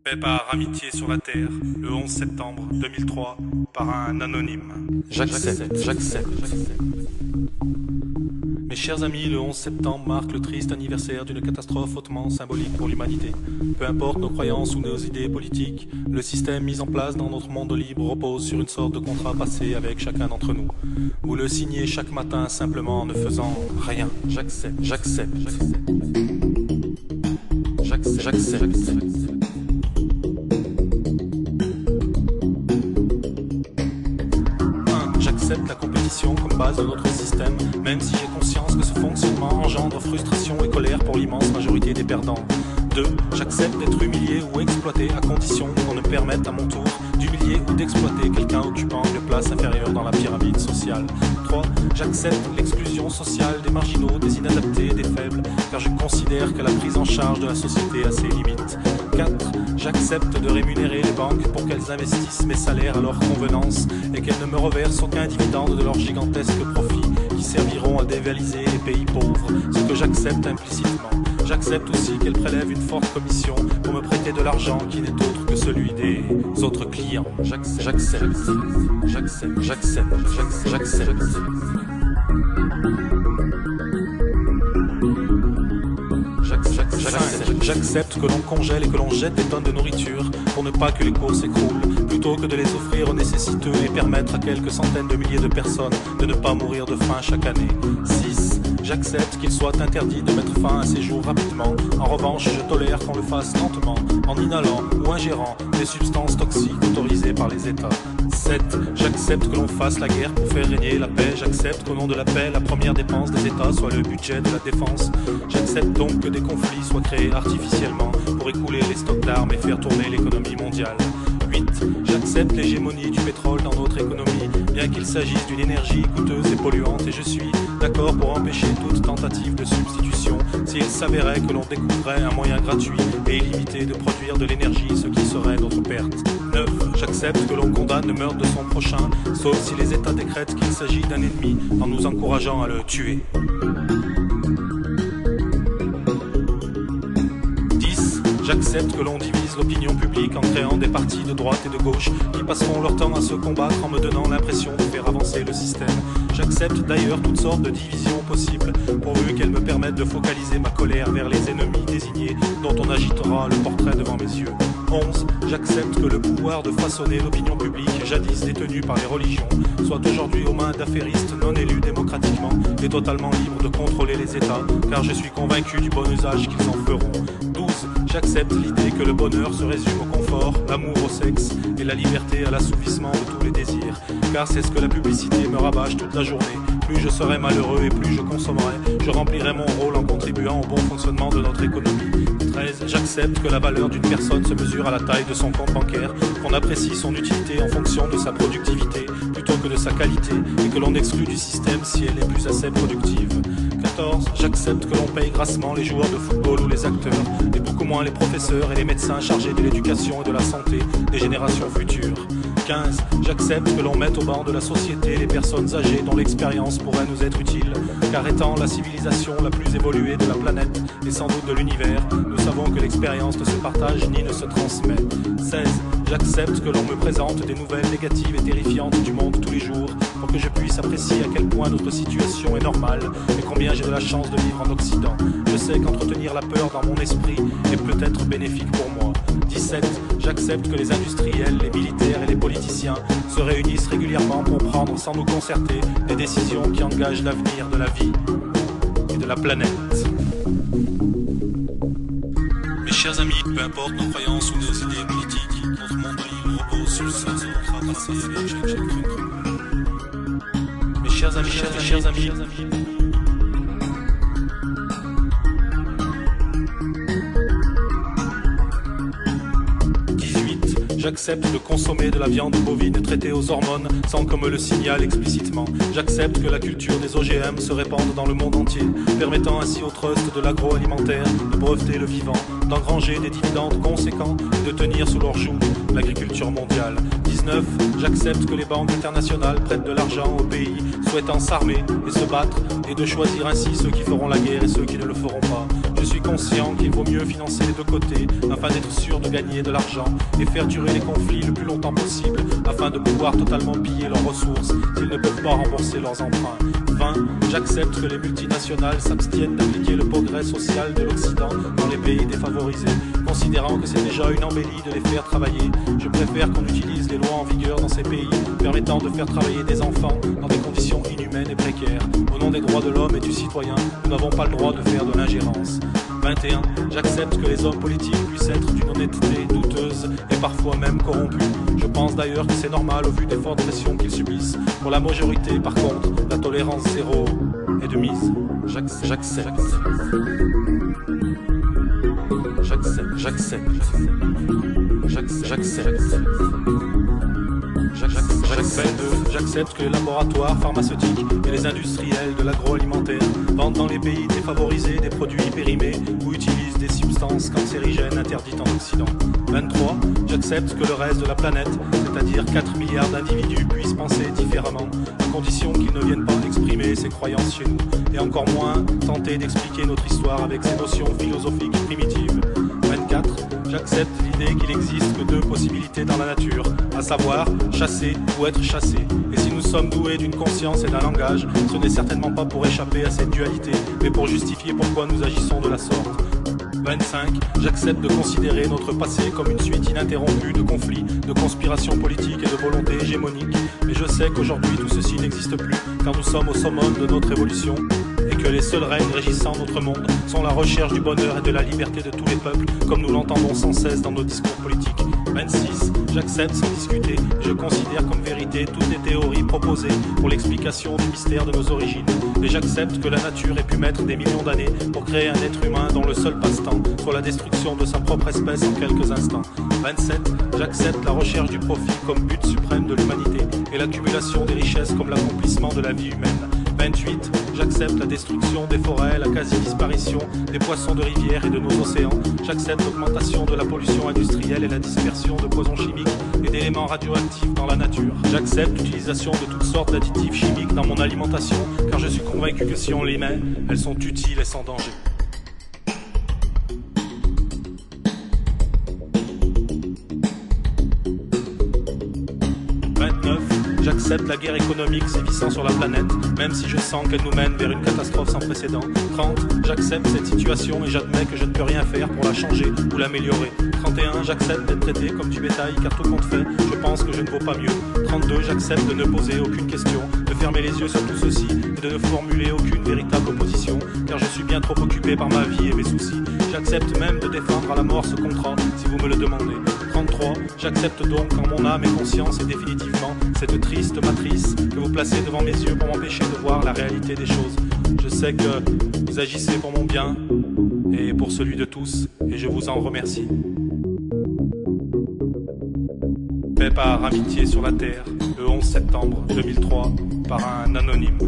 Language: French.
Fait par amitié sur la terre, le 11 septembre 2003, par un anonyme. J'accepte. Mes chers amis, le 11 septembre marque le triste anniversaire d'une catastrophe hautement symbolique pour l'humanité. Peu importe nos croyances ou nos idées politiques, le système mis en place dans notre monde libre repose sur une sorte de contrat passé avec chacun d'entre nous. Vous le signez chaque matin simplement en ne faisant rien. J'accepte. J'accepte la compétition comme base de notre système, même si j'ai conscience que ce fonctionnement engendre frustration et colère pour l'immense majorité des perdants. 2. J'accepte d'être humilié ou exploité à condition qu'on me permette à mon tour d'humilier ou d'exploiter quelqu'un occupant une place inférieure dans la pyramide sociale. 3. J'accepte l'exclusion sociale des marginaux, des inadaptés, des faibles, car je considère que la prise en charge de la société a ses limites. 4. J'accepte de rémunérer les banques pour qu'elles investissent mes salaires à leur convenance et qu'elles ne me reversent aucun dividende de leurs gigantesques profits qui serviront à dévaliser les pays pauvres, ce que j'accepte implicitement. J'accepte aussi qu'elles prélèvent une forte commission pour me prêter de l'argent qui n'est autre que celui des autres clients. J'accepte. J'accepte que l'on congèle et que l'on jette des tonnes de nourriture pour ne pas que les cours s'écroulent, plutôt que de les offrir aux nécessiteux et permettre à quelques centaines de milliers de personnes de ne pas mourir de faim chaque année. 6. J'accepte qu'il soit interdit de mettre fin à ces jours rapidement. En revanche, je tolère qu'on le fasse lentement, en inhalant ou ingérant des substances toxiques autorisées par les États. 7. J'accepte que l'on fasse la guerre pour faire régner la paix. J'accepte qu'au nom de la paix, la première dépense des États soit le budget de la défense. J'accepte donc que des conflits soient créés artificiellement pour écouler les stocks d'armes et faire tourner l'économie mondiale. 8. J'accepte l'hégémonie du pétrole dans notre économie, bien qu'il s'agisse d'une énergie coûteuse et polluante, et je suis d'accord pour empêcher toute tentative de substitution s'il s'avérait que l'on découvrait un moyen gratuit et illimité de produire de l'énergie, ce qui serait notre perte. 9. J'accepte que l'on condamne le meurtre de son prochain, sauf si les États décrètent qu'il s'agit d'un ennemi, en nous encourageant à le tuer. 10. J'accepte que l'on divise l'opinion publique en créant des partis de droite et de gauche qui passeront leur temps à se combattre en me donnant l'impression de faire avancer le système. J'accepte d'ailleurs toutes sortes de divisions possibles, pourvu qu'elles me permettent de focaliser ma colère vers les ennemis désignés dont on agitera le portrait devant mes yeux. 11. J'accepte que le pouvoir de façonner l'opinion publique, jadis détenue par les religions, soit aujourd'hui aux mains d'affairistes non élus démocratiquement et totalement libres de contrôler les États, car je suis convaincu du bon usage qu'ils en feront. 12. J'accepte l'idée que le bonheur se résume au confort, l'amour au sexe et la liberté à l'assouvissement de tous les désirs, car c'est ce que la publicité me rabâche toute la journée. Plus je serai malheureux et plus je consommerai, je remplirai mon rôle en contribuant au bon fonctionnement de notre économie. 13. J'accepte que la valeur d'une personne se mesure à la taille de son compte bancaire, qu'on apprécie son utilité en fonction de sa productivité plutôt que de sa qualité, et que l'on exclut du système si elle est plus assez productive. 14. J'accepte que l'on paye grassement les joueurs de football ou les acteurs, et beaucoup moins les professeurs et les médecins chargés de l'éducation et de la santé des générations futures. 15. J'accepte que l'on mette au banc de la société les personnes âgées dont l'expérience pourrait nous être utile, car étant la civilisation la plus évoluée de la planète et sans doute de l'univers, nous savons que l'expérience ne se partage ni ne se transmet. 16. J'accepte que l'on me présente des nouvelles négatives et terrifiantes du monde tous les jours pour que je puisse apprécier à quel point notre situation est normale et combien j'ai de la chance de vivre en Occident. Je sais qu'entretenir la peur dans mon esprit est peut-être bénéfique pour moi. 17. J'accepte que les industriels, les militaires et les politiciens se réunissent régulièrement pour prendre sans nous concerter des décisions qui engagent l'avenir de la vie et de la planète. Mes chers amis, peu importe nos croyances ou nos idées politiques, notre monde libre repose sur le sens de notre passé avec chaque Mes chers amis, J'accepte de consommer de la viande bovine traitée aux hormones sans qu'on me le signale explicitement. J'accepte que la culture des OGM se répande dans le monde entier, permettant ainsi au trust de l'agroalimentaire de breveter le vivant, d'engranger des dividendes conséquents et de tenir sous leur joug l'agriculture mondiale. 19. J'accepte que les banques internationales prêtent de l'argent aux pays souhaitant s'armer et se battre, et de choisir ainsi ceux qui feront la guerre et ceux qui ne le feront pas. Je suis conscient qu'il vaut mieux financer les deux côtés afin d'être sûr de gagner de l'argent et faire durer les conflits le plus longtemps possible afin de pouvoir totalement piller leurs ressources s'ils ne peuvent pas rembourser leurs emprunts. 20. J'accepte que les multinationales s'abstiennent d'appliquer le progrès social de l'Occident dans les pays défavorisés. Considérant que c'est déjà une embellie de les faire travailler, je préfère qu'on utilise les lois en vigueur dans ces pays permettant de faire travailler des enfants dans des conditions inhumaines et précaires. Au nom des droits de l'homme et du citoyen, nous n'avons pas le droit de faire de l'ingérence. 21. J'accepte que les hommes politiques puissent être d'une honnêteté douteuse et parfois même corrompus. Je pense d'ailleurs que c'est normal au vu des fortes pressions qu'ils subissent. Pour la majorité, par contre, la tolérance zéro est de mise. J'accepte. J'accepte que les laboratoires pharmaceutiques et les industriels de l'agroalimentaire vendent dans les pays défavorisés des produits périmés ou utilisent des substances cancérigènes interdites en Occident. 23. J'accepte que le reste de la planète, c'est-à-dire 4 milliards d'individus, puissent penser différemment, à condition qu'ils ne viennent pas exprimer ses croyances chez nous, et encore moins tenter d'expliquer notre histoire avec ses notions philosophiques primitives. 24. J'accepte l'idée qu'il existe que deux possibilités dans la nature, à savoir chasser ou être chassé. Et si nous sommes doués d'une conscience et d'un langage, ce n'est certainement pas pour échapper à cette dualité, mais pour justifier pourquoi nous agissons de la sorte. 25. J'accepte de considérer notre passé comme une suite ininterrompue de conflits, de conspirations politiques et de volontés hégémoniques. Mais je sais qu'aujourd'hui tout ceci n'existe plus, car nous sommes au summum de notre évolution, et que les seules règles régissant notre monde sont la recherche du bonheur et de la liberté de tous les peuples, comme nous l'entendons sans cesse dans nos discours politiques. 26. J'accepte sans discuter, et je considère comme vérité toutes les théories proposées pour l'explication du mystère de nos origines. Et j'accepte que la nature ait pu mettre des millions d'années pour créer un être humain dont le seul passe-temps soit la destruction de sa propre espèce en quelques instants. 27. J'accepte la recherche du profit comme but suprême de l'humanité et l'accumulation des richesses comme l'accomplissement de la vie humaine. 28. J'accepte la destruction des forêts, la quasi-disparition des poissons de rivière et de nos océans. J'accepte l'augmentation de la pollution industrielle et la dispersion de poisons chimiques et d'éléments radioactifs dans la nature. J'accepte l'utilisation de toutes sortes d'additifs chimiques dans mon alimentation, car je suis convaincu que si on les met, elles sont utiles et sans danger. J'accepte la guerre économique sévissant sur la planète, même si je sens qu'elle nous mène vers une catastrophe sans précédent. 30. J'accepte cette situation et j'admets que je ne peux rien faire pour la changer ou l'améliorer. 31. J'accepte d'être traité comme du bétail car tout compte fait, je pense que je ne vaux pas mieux. 32. J'accepte de ne poser aucune question, de fermer les yeux sur tout ceci et de ne formuler aucune véritable opposition, car je suis bien trop occupé par ma vie et mes soucis. J'accepte même de défendre à la mort ce contrat si vous me le demandez. 33. J'accepte donc en mon âme et conscience et définitivement cette triste matrice que vous placez devant mes yeux pour m'empêcher de voir la réalité des choses. Je sais que vous agissez pour mon bien et pour celui de tous, et je vous en remercie. Fait par Amitié sur la Terre, le 11 septembre 2003, par un anonyme.